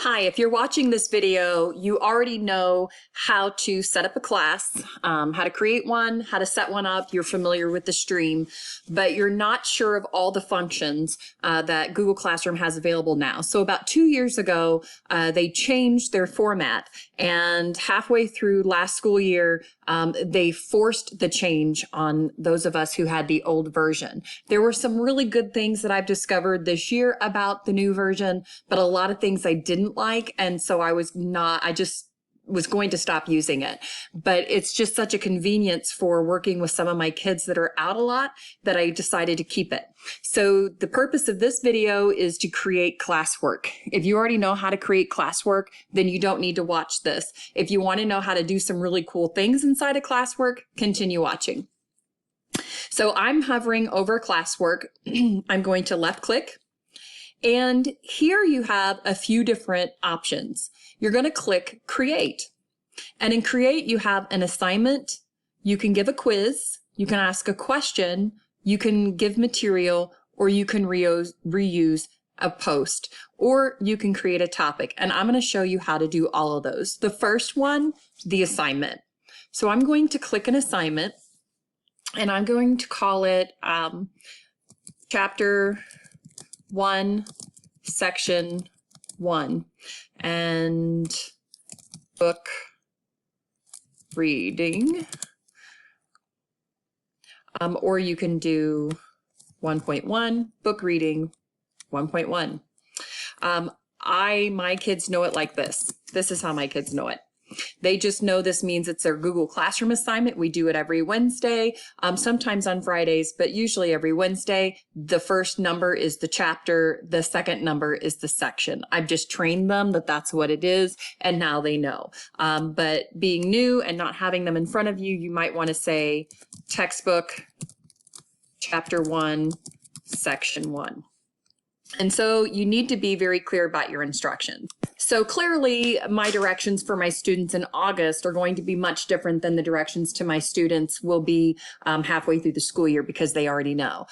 Hi, if you're watching this video, you already know how to set up a class, how to create one, how to set one up. You're familiar with the stream, but you're not sure of all the functions that Google Classroom has available now. So about 2 years ago, they changed their format, and halfway through last school year, they forced the change on those of us who had the old version. There were some really good things that I've discovered this year about the new version, but a lot of things I didn't like. And so I just was going to stop using it. But it's just such a convenience for working with some of my kids that are out a lot that I decided to keep it. So the purpose of this video is to create classwork. If you already know how to create classwork, then you don't need to watch this. If you want to know how to do some really cool things inside of classwork, continue watching. So I'm hovering over classwork. I'm going to left click. And here you have a few different options. You're going to click Create. And in Create, you have an assignment. You can give a quiz. You can ask a question. You can give material, or you can reuse a post, or you can create a topic. And I'm going to show you how to do all of those. The first one, the assignment. So I'm going to click an assignment, and I'm going to call it Chapter 1, Section 1, and book reading. Or you can do 1.1, book reading 1.1. My kids know it like this. This is how my kids know it. They just know this means it's their Google Classroom assignment. We do it every Wednesday, sometimes on Fridays, but usually every Wednesday. The first number is the chapter. The second number is the section. I've just trained them that that's what it is, and now they know. But being new and not having them in front of you, you might want to say textbook, chapter 1, section 1. And so you need to be very clear about your instructions. So clearly my directions for my students in August are going to be much different than the directions to my students will be halfway through the school year, because they already know.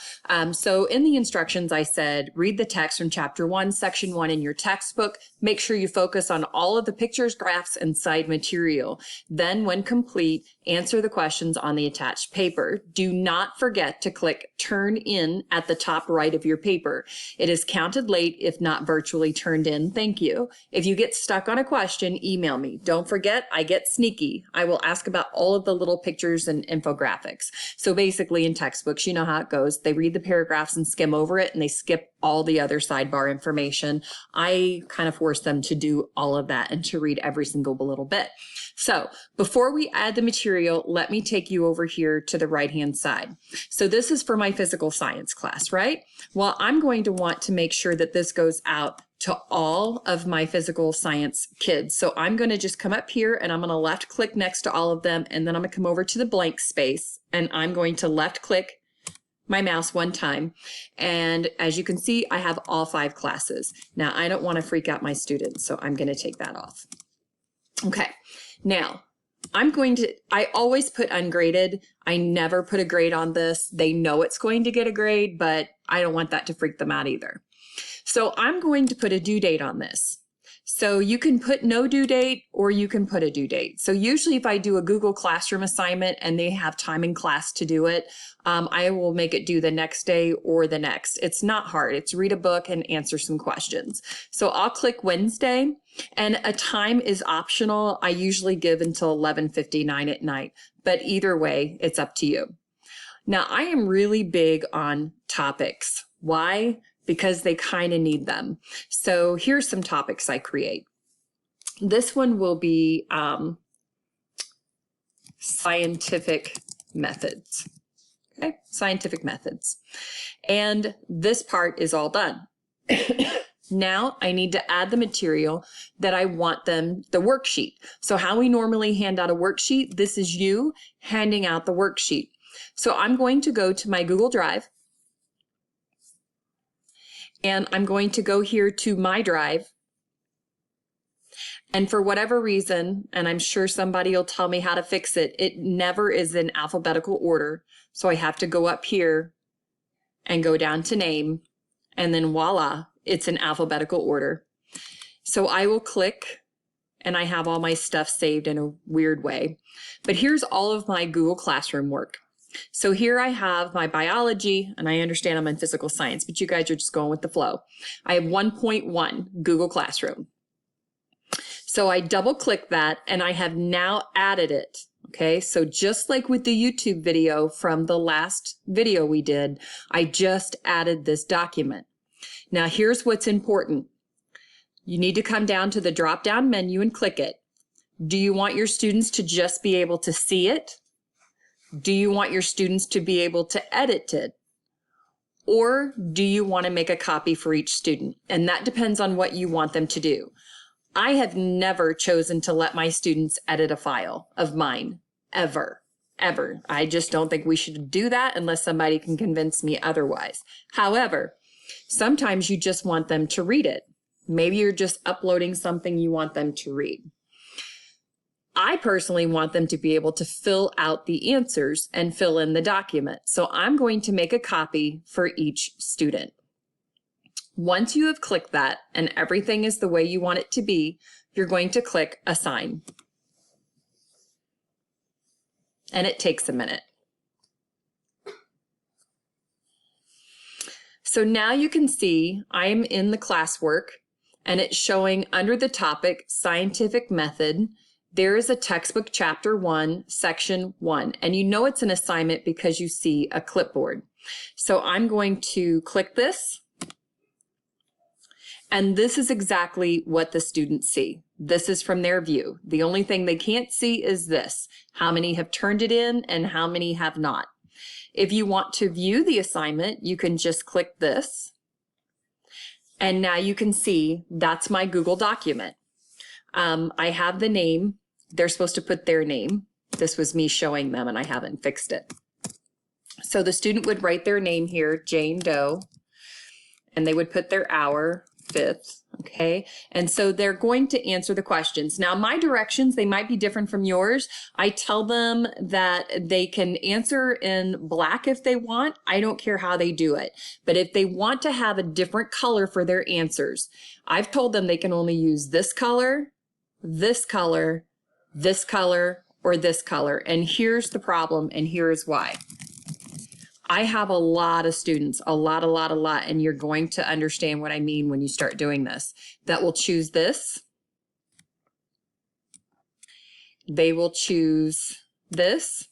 So in the instructions, I said, read the text from chapter 1, section 1 in your textbook. Make sure you focus on all of the pictures, graphs, and side material. Then when complete, answer the questions on the attached paper. Do not forget to click Turn In at the top right of your paper. It is counted late if not virtually turned in. Thank you. If you get stuck on a question, email me. Don't forget, I get sneaky. I will ask about all of the little pictures and infographics. So basically in textbooks, you know how it goes. They read the paragraphs and skim over it, and they skip all the other sidebar information. I kind of force them to do all of that and to read every single little bit. So before we add the material, let me take you over here to the right-hand side. So this is for my physical science class, right? Well, I'm going to want to make sure that this goes out to all of my physical science kids. So I'm going to just come up here, and I'm going to left click next to all of them, and then I'm going to come over to the blank space, and I'm going to left click my mouse one time. And as you can see, I have all 5 classes. Now I don't want to freak out my students, so I'm going to take that off. Okay. Now I always put ungraded. I never put a grade on this. They know it's going to get a grade, but I don't want that to freak them out either. So I'm going to put a due date on this. So you can put no due date, or you can put a due date. So usually if I do a Google Classroom assignment and they have time in class to do it, I will make it due the next day or the next. It's not hard. It's read a book and answer some questions. So I'll click Wednesday, and a time is optional. I usually give until 11:59 at night, but either way, it's up to you. Now I am really big on topics. Why? Because they kind of need them. So here's some topics I create. This one will be scientific methods. Okay, scientific methods. And this part is all done. Now I need to add the material that I want them, the worksheet. So how we normally hand out a worksheet, this is you handing out the worksheet. So I'm going to go to my Google Drive, and I'm going to go here to My Drive. And for whatever reason, and I'm sure somebody will tell me how to fix it, it never is in alphabetical order. So I have to go up here and go down to name, and then voila, it's in alphabetical order. So I will click, and I have all my stuff saved in a weird way. But here's all of my Google Classroom work. So here I have my biology, and I understand I'm in physical science, but you guys are just going with the flow. I have 1.1 Google Classroom. So I double click that, and I have now added it. Okay, so just like with the YouTube video from the last video we did, I just added this document. Now here's what's important. You need to come down to the drop-down menu and click it. Do you want your students to just be able to see it? Do you want your students to be able to edit it? Or do you want to make a copy for each student? And that depends on what you want them to do. I have never chosen to let my students edit a file of mine, ever. I just don't think we should do that unless somebody can convince me otherwise. However, sometimes you just want them to read it. Maybe you're just uploading something you want them to read. I personally want them to be able to fill out the answers and fill in the document. So I'm going to make a copy for each student. Once you have clicked that and everything is the way you want it to be, you're going to click Assign. And it takes a minute. So now you can see I'm in the classwork, and it's showing under the topic Scientific Method. There is a textbook chapter 1, section 1, and you know it's an assignment because you see a clipboard. So I'm going to click this, and this is exactly what the students see. This is from their view. The only thing they can't see is this, how many have turned it in and how many have not. If you want to view the assignment, you can just click this, and now you can see that's my Google document. I have the name. They're supposed to put their name. This was me showing them, and I haven't fixed it. So the student would write their name here, Jane Doe, and they would put their hour, 5th, okay? And so they're going to answer the questions. Now, my directions, they might be different from yours. I tell them that they can answer in black if they want. I don't care how they do it. But if they want to have a different color for their answers, I've told them they can only use this color, this color, this color, or this color. And here's the problem, and here's why. I have a lot of students, a lot, and you're going to understand what I mean when you start doing this, that will choose this. They will choose this.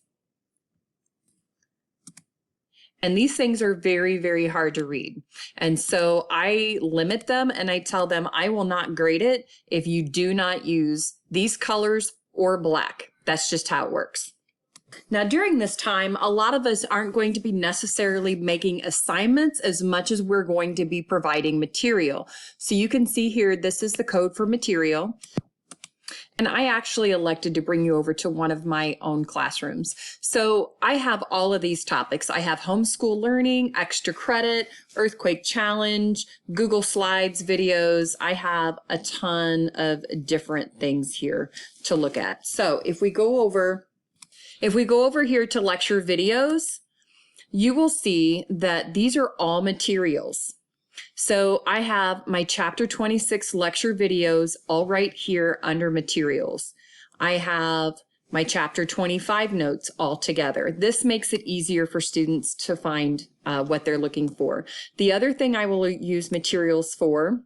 And these things are very, very hard to read. And so I limit them, and I tell them I will not grade it if you do not use these colors or black. That's just how it works. Now, during this time, a lot of us aren't going to be necessarily making assignments as much as we're going to be providing material. So you can see here, this is the code for material. And I actually elected to bring you over to one of my own classrooms. So I have all of these topics. I have homeschool learning, extra credit, earthquake challenge, Google Slides videos. I have a ton of different things here to look at. So if we go over here to lecture videos, you will see that these are all materials. So I have my chapter 26 lecture videos all right here under materials. I have my chapter 25 notes all together. This makes it easier for students to find what they're looking for. The other thing I will use materials for,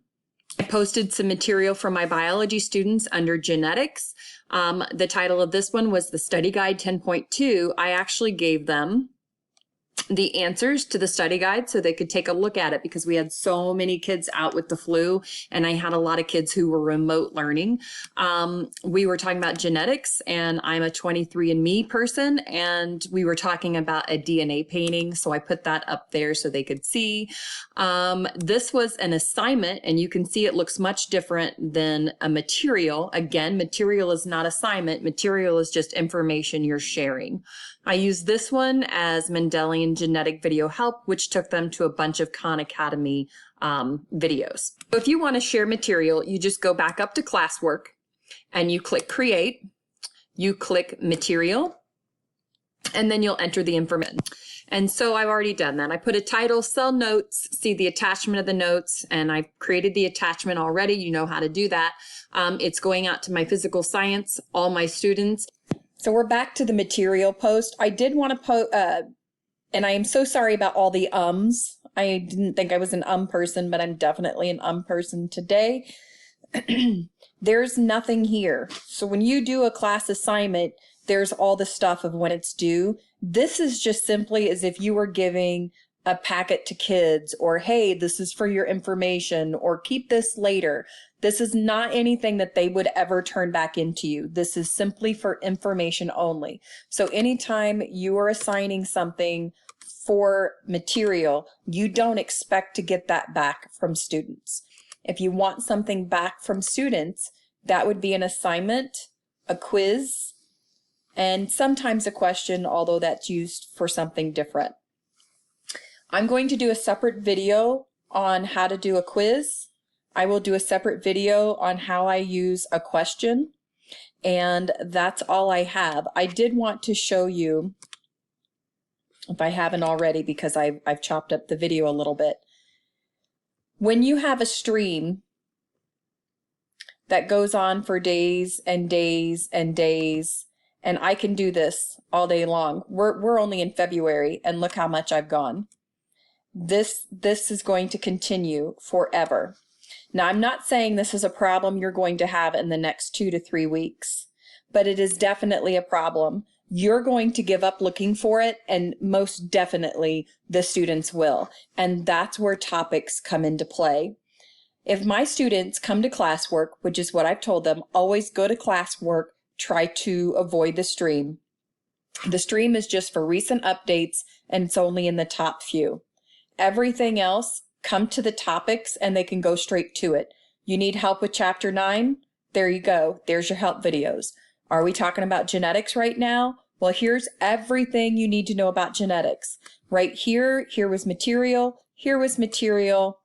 I posted some material for my biology students under genetics. The title of this one was the Study Guide 10.2. I actually gave them the answers to the study guide so they could take a look at it because we had so many kids out with the flu, and I had a lot of kids who were remote learning. We were talking about genetics, and I'm a 23andMe person, and we were talking about a DNA painting, so I put that up there so they could see. This was an assignment, and you can see it looks much different than a material. Again, material is not assignment. Material is just information you're sharing. I used this one as Mendelian Genetic Video Help, which took them to a bunch of Khan Academy videos. So if you want to share material, you just go back up to classwork and you click Create, you click Material, and then you'll enter the information. And so I've already done that. I put a title, sell notes, see the attachment of the notes, and I've created the attachment already. You know how to do that. It's going out to my physical science, all my students. So we're back to the material post. I did want to post, and I am so sorry about all the ums. I didn't think I was an person, but I'm definitely an person today. There's nothing here. So when you do a class assignment, there's all the stuff of when it's due. This is just simply as if you were giving a packet to kids, or, hey, this is for your information, or keep this later. This is not anything that they would ever turn back into you. This is simply for information only. So anytime you are assigning something for material, you don't expect to get that back from students. If you want something back from students, that would be an assignment, a quiz, and sometimes a question, although that's used for something different. I'm going to do a separate video on how to do a quiz. I will do a separate video on how I use a question, and that's all I have. I did want to show you, if I haven't already, because I've chopped up the video a little bit. When you have a stream that goes on for days and days and days, and I can do this all day long. We're only in February, and look how much I've gone. This is going to continue forever. Now, I'm not saying this is a problem you're going to have in the next 2 to 3 weeks, but it is definitely a problem. You're going to give up looking for it, and most definitely the students will. And that's where topics come into play. If my students come to classwork, which is what I've told them, always go to classwork, try to avoid the stream. The stream is just for recent updates, and it's only in the top few. Everything else, come to the topics and they can go straight to it. You need help with chapter 9? There you go. There's your help videos. Are we talking about genetics right now? Well, here's everything you need to know about genetics. Right here, here was material, here was material,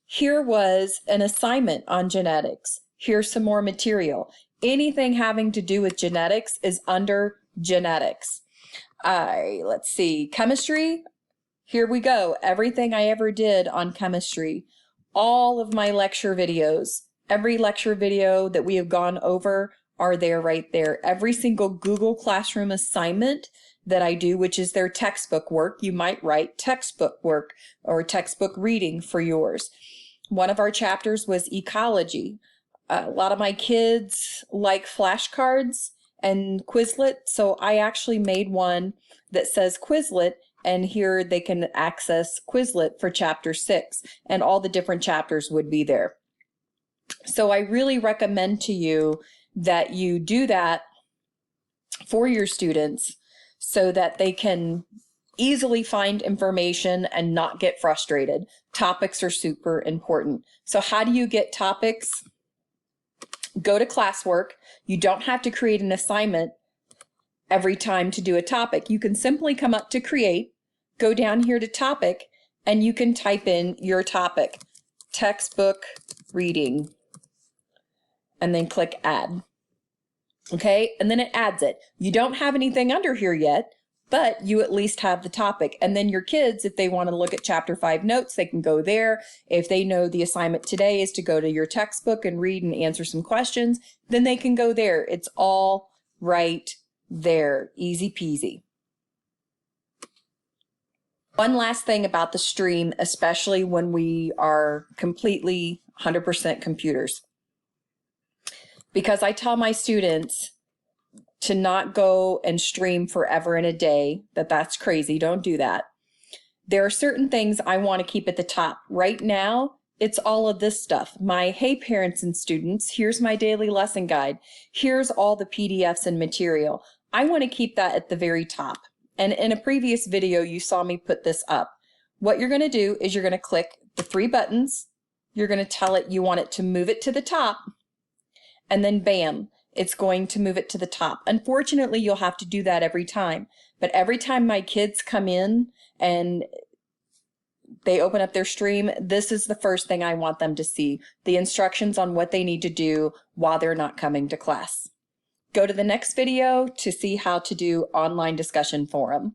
here was an assignment on genetics. Here's some more material. Anything having to do with genetics is under genetics. Let's see, chemistry. Here we go. Everything I ever did on chemistry, all of my lecture videos, every lecture video that we have gone over are there right there. Every single Google Classroom assignment that I do, which is their textbook work, you might write textbook work or textbook reading for yours. One of our chapters was ecology. A lot of my kids like flashcards and Quizlet, so I actually made one that says Quizlet, and here they can access Quizlet for chapter 6, and all the different chapters would be there. So I really recommend to you that you do that for your students so that they can easily find information and not get frustrated. Topics are super important. So how do you get topics? Go to classwork. You don't have to create an assignment every time to do a topic. You can simply come up to create, go down here to topic, and you can type in your topic, textbook reading, and then click add. Okay, and then it adds it. You don't have anything under here yet, but you at least have the topic. And then your kids, if they want to look at chapter 5 notes, they can go there. If they know the assignment today is to go to your textbook and read and answer some questions, then they can go there. It's all right there. Easy peasy. One last thing about the stream, especially when we are completely 100% computers. Because I tell my students to not go and stream forever in a day, that's crazy. Don't do that. There are certain things I want to keep at the top. Right now, it's all of this stuff. My Hey Parents and Students, here's my daily lesson guide. Here's all the PDFs and material. I want to keep that at the very top. And in a previous video, you saw me put this up. What you're going to do is you're going to click the 3 buttons. You're going to tell it you want it to move it to the top. And then bam, it's going to move it to the top. Unfortunately, you'll have to do that every time. But every time my kids come in and they open up their stream, this is the first thing I want them to see, the instructions on what they need to do while they're not coming to class. Go to the next video to see how to do online discussion forum.